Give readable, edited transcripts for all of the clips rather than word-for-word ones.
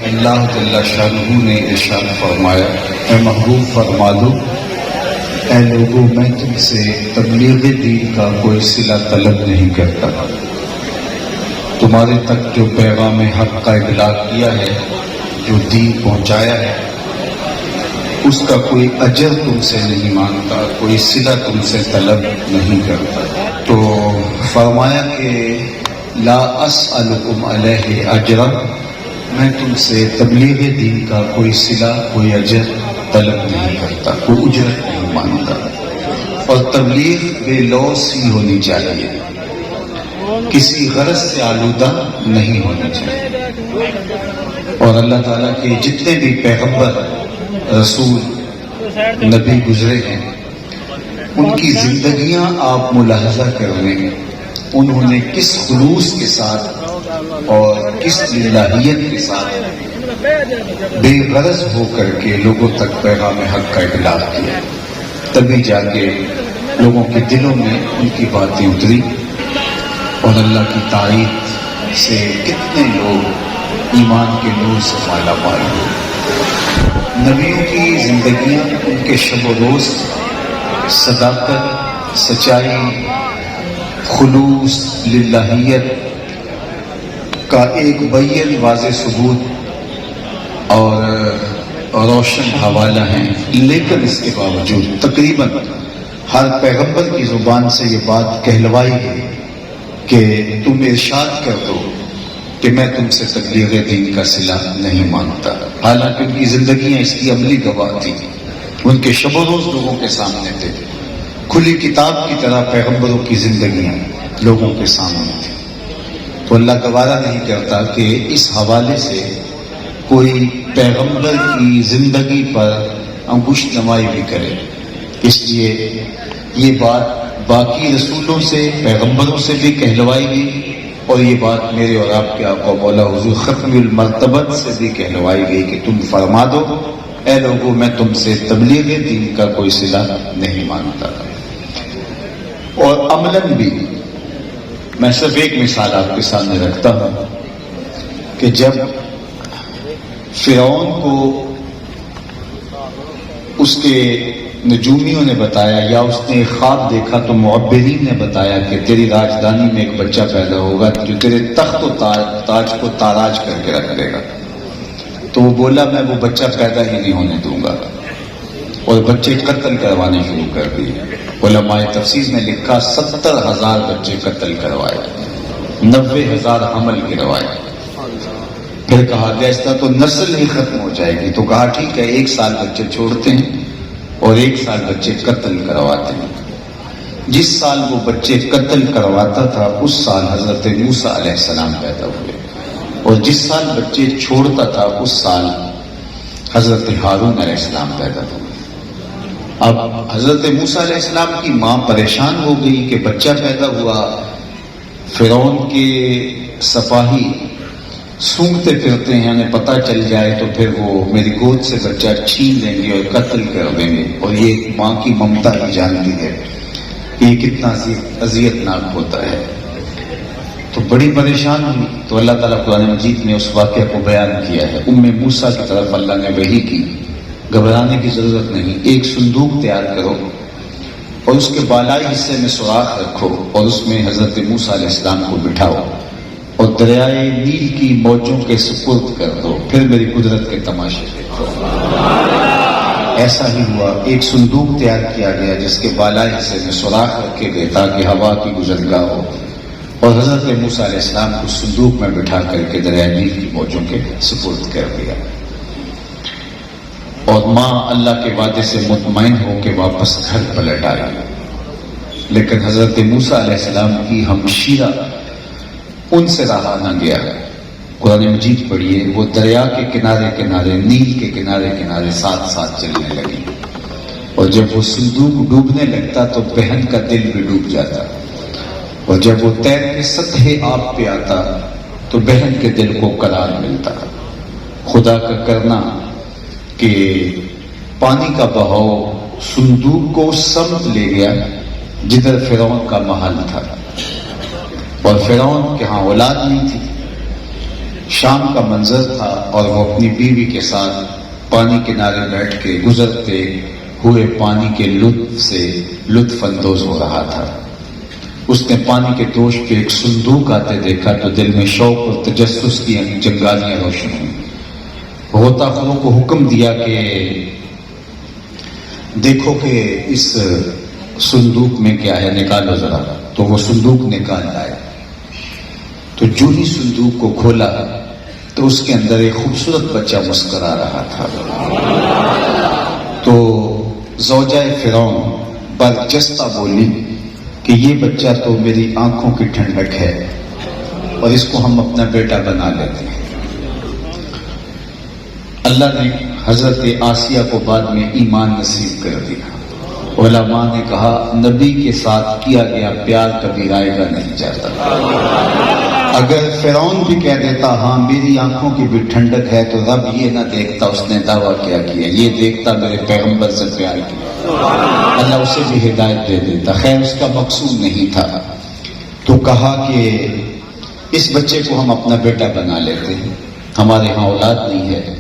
اللہ جل شانہ نے ارشاد فرمایا، اے محبوب فرما دو، اے لوگوں میں تم سے تبلیغ دین کا کوئی صلہ طلب نہیں کرتا، تمہارے تک جو پیغام حق کا ابلاغ کیا ہے، جو دین پہنچایا ہے، اس کا کوئی اجر تم سے نہیں مانگتا، کوئی صلہ تم سے طلب نہیں کرتا۔ تو فرمایا کہ لا اسألکم علیہ اجرا، میں تم سے تبلیغ دین کا کوئی صلہ کوئی اجر طلب نہیں کرتا، کوئی اجرت نہیں مانگتا، اور تبلیغ بے لوث ہی ہونی چاہیے، کسی غرض سے آلودہ نہیں ہونی چاہیے۔ اور اللہ تعالیٰ کے جتنے بھی پیغمبر، رسول، نبی گزرے ہیں، ان کی زندگیاں آپ ملاحظہ کر لیں، انہوں نے کس خلوص کے ساتھ اور کس للہیت کے ساتھ بے غرض ہو کر کے لوگوں تک پیغام حق کا ابلاغ کیا، تبھی جا کے لوگوں کے دلوں میں ان کی باتیں اتری، اور اللہ کی تعریف سے کتنے لوگ ایمان کے نور سے مالا مال ہوئے۔ نبیوں کی زندگیاں، ان کے شب و روز صداقت، سچائی، خلوص، للہیت کا ایک بین واضح ثبوت اور روشن حوالہ ہیں، لیکن اس کے باوجود تقریباً ہر پیغمبر کی زبان سے یہ بات کہلوائی گئی کہ تم ارشاد کر دو کہ میں تم سے تبلیغ دین کا صلہ نہیں مانگتا، حالانکہ ان کی زندگیاں اس کی عملی گواہ تھی، ان کے شب و روز لوگوں کے سامنے تھے، کھلی کتاب کی طرح پیغمبروں کی زندگیاں لوگوں کے سامنے تھی۔ تو اللہ گوارا نہیں کرتا کہ اس حوالے سے کوئی پیغمبر کی زندگی پر انگشت نمائی بھی کرے، اس لیے یہ بات باقی رسولوں سے، پیغمبروں سے بھی کہلوائی گئی، اور یہ بات میرے اور آپ کے آقا مولا حضور ختم المرتبت سے بھی کہلوائی گئی کہ تم فرما دو، اے لوگوں میں تم سے تبلیغ دین کا کوئی صلہ نہیں مانگتا۔ اور عملاً بھی میں صرف ایک مثال آپ کے سامنے رکھتا ہوں کہ جب فرعون کو اس کے نجومیوں نے بتایا، یا اس نے ایک خواب دیکھا تو معبرین نے بتایا کہ تیری راجدھانی میں ایک بچہ پیدا ہوگا جو تیرے تخت و تاج کو تاراج کر کے رکھ دے گا، تو وہ بولا میں وہ بچہ پیدا ہی نہیں ہونے دوں گا، اور بچے قتل کروانے شروع کر دیے۔ علماء تفسیر نے لکھا 70,000 بچے قتل کروائے، 90,000 حمل گروائے۔ پھر کہا گیا اس طرح تو نسل ہی ختم ہو جائے گی، تو کہا ٹھیک ہے 1 سال بچے چھوڑتے ہیں اور 1 سال بچے قتل کرواتے ہیں۔ جس سال وہ بچے قتل کرواتا تھا اس سال حضرت موسیٰ علیہ السلام پیدا ہوئے، اور جس سال بچے چھوڑتا تھا اس سال حضرت ہارون علیہ السلام پیدا ہوئے۔ اب حضرت موسیٰ علیہ السلام کی ماں پریشان ہو گئی کہ بچہ پیدا ہوا، فرعون کے سپاہی سونگتے پھرتے ہیں، انہیں پتہ چل جائے تو پھر وہ میری گود سے بچہ چھین لیں گے اور قتل کر دیں گے، اور یہ ماں کی ممتا ہی جانتی ہے کہ یہ کتنا اذیت ناک ہوتا ہے۔ تو بڑی پریشان ہوئی، تو اللہ تعالیٰ قرآن مجید نے اس واقعہ کو بیان کیا ہے۔ موسیٰ کی طرف اللہ نے وحی کی، گھبرانے کی ضرورت نہیں، ایک صندوق تیار کرو اور اس کے بالائی حصے میں سوراخ رکھو، اور اس میں حضرت موسیٰ علیہ السلام کو بٹھاؤ اور دریائے نیل کی موجوں کے سپرد کر دو، پھر میری قدرت کے تماشے دیکھو۔ ایسا ہی ہوا، ایک صندوق تیار کیا گیا جس کے بالائی حصے میں سوراخ رکھے گئے تاکہ ہوا کی گزرگاہ ہو، اور حضرت موسیٰ علیہ السلام کو صندوق میں بٹھا کر کے دریائے نیل کی موجوں کے سپرد کر دیا، اور ماں اللہ کے وعدے سے مطمئن ہو کے واپس گھر پلٹ آئی۔ لیکن حضرت موسیٰ علیہ السلام کی ہمشیرہ ان سے رہا نہ گیا۔ قرآن مجید پڑھیے، وہ دریا کے کنارے کنارے، نیل کے کنارے کنارے ساتھ ساتھ چلنے لگی، اور جب وہ صندوق ڈوبنے لگتا تو بہن کا دل بھی ڈوب جاتا، اور جب وہ تیر کے سطح آب پہ آتا تو بہن کے دل کو قرار ملتا۔ خدا کا کرنا کہ پانی کا بہاؤ صندوق کو سمت لے گیا جدھر فرعون کا محل تھا، اور فرعون کے ہاں اولاد نہیں تھی، شام کا منظر تھا اور وہ اپنی بیوی کے ساتھ پانی کنارے بیٹھ کے گزرتے ہوئے پانی کے لطف سے لطف اندوز ہو رہا تھا۔ اس نے پانی کے دوش پہ ایک صندوق آتے دیکھا تو دل میں شوق اور تجسس کی چنگاریاں روشن ہوئیں۔ غوطہ خوروں کو حکم دیا کہ دیکھو کہ اس صندوق میں کیا ہے، نکالو ذرا۔ تو وہ صندوق نکال لائے، تو جو ہی صندوق کو کھولا تو اس کے اندر ایک خوبصورت بچہ مسکرا رہا تھا۔ تو زوجہ فرعون برجستہ بولی کہ یہ بچہ تو میری آنکھوں کی ٹھنڈک ہے اور اس کو ہم اپنا بیٹا بنا لیتے ہیں۔ اللہ نے حضرت آسیہ کو بعد میں ایمان نصیب کر دیا۔ علماء نے کہا نبی کے ساتھ کیا گیا پیار کبھی رائے گا نہیں جاتا۔ اگر فرعون بھی کہہ دیتا ہاں میری آنکھوں کی بھی ٹھنڈک ہے تو رب یہ نہ دیکھتا اس نے دعویٰ کیا کیا، یہ دیکھتا میرے پیغمبر سے پیار کیا، اللہ اسے بھی ہدایت دے دیتا۔ خیر اس کا مقصود نہیں تھا، تو کہا کہ اس بچے کو ہم اپنا بیٹا بنا لیتے ہیں، ہمارے ہاں اولاد نہیں ہے۔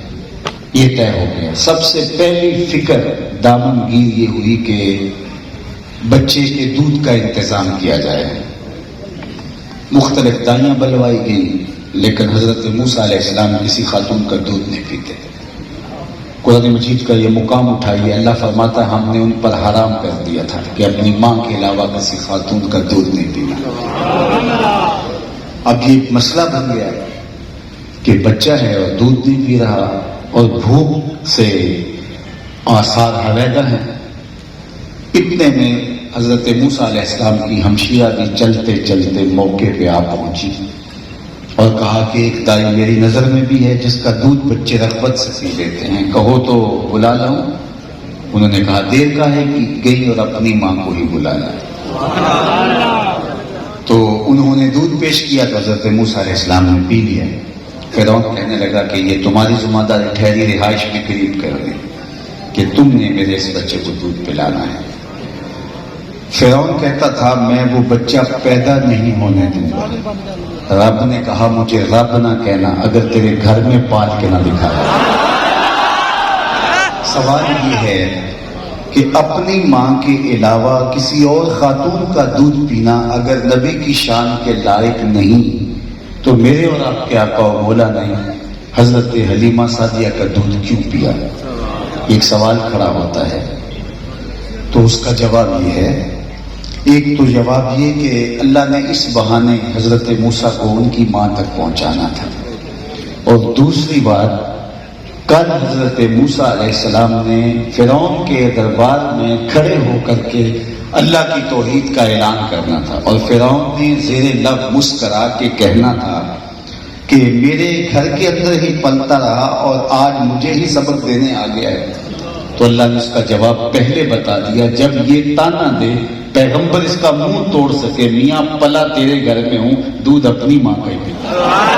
یہ طے ہو گیا۔ سب سے پہلی فکر دامن گیر یہ ہوئی کہ بچے کے دودھ کا انتظام کیا جائے۔ مختلف دائیاں بلوائی گئی، لیکن حضرت موسیٰ علیہ السلام کسی خاتون کا دودھ نہیں پیتے۔ قرآن مجید کا یہ مقام اٹھائیے، اللہ فرماتا ہے ہم نے ان پر حرام کر دیا تھا کہ اپنی ماں کے علاوہ کسی خاتون کا دودھ نہیں پینا۔ اب یہ مسئلہ بن گیا کہ بچہ ہے اور دودھ نہیں پی رہا اور بھوک سے آثار حویدہ ہیں۔ اتنے میں حضرت موسیٰ علیہ السلام کی ہمشیرہ بھی چلتے چلتے موقع پہ آ پہنچی اور کہا کہ ایک دائی میری نظر میں بھی ہے جس کا دودھ بچے رغبت سے پی لیتے ہیں، کہو تو بلا لاؤں۔ انہوں نے کہا دیر کا ہے کہ گئی اور اپنی ماں کو ہی بلا لایا۔ تو انہوں نے دودھ پیش کیا تو حضرت موسیٰ علیہ السلام نے پی لیا۔ فرعون کہنے لگا کہ یہ تمہاری ذمہ داری ٹھہری رہائش بھی قریب کر دی کہ تم نے میرے اس بچے کو دودھ پلانا ہے۔ فرعون کہتا تھا میں وہ بچہ پیدا نہیں ہونے دوں گا۔ رب نے کہا مجھے رب نہ کہنا اگر تیرے گھر میں پال کے نہ دکھایا۔ سوال یہ ہے کہ اپنی ماں کے علاوہ کسی اور خاتون کا دودھ پینا اگر نبی کی شان کے لائق نہیں تو میرے اور آپ کے آقا و مولا نے حضرت حلیمہ سعدیہ کا دودھ کیوں پیا؟ ایک سوال کھڑا ہوتا ہے۔ تو اس کا جواب یہ ہے، ایک تو جواب یہ کہ اللہ نے اس بہانے حضرت موسیٰ کو ان کی ماں تک پہنچانا تھا، اور دوسری بات کل حضرت موسیٰ علیہ السلام نے فرعون کے دربار میں کھڑے ہو کر کے اللہ کی توحید کا اعلان کرنا تھا، اور فرعون نے زیر لب مسکرا کے کہنا تھا کہ میرے گھر کے اندر ہی پلتا رہا اور آج مجھے ہی سبق دینے آ گیا ہے۔ تو اللہ نے اس کا جواب پہلے بتا دیا، جب یہ تانا دے پیغمبر اس کا منہ توڑ سکے، میاں پلا تیرے گھر میں ہوں، دودھ اپنی ماں کا ہی پیتا۔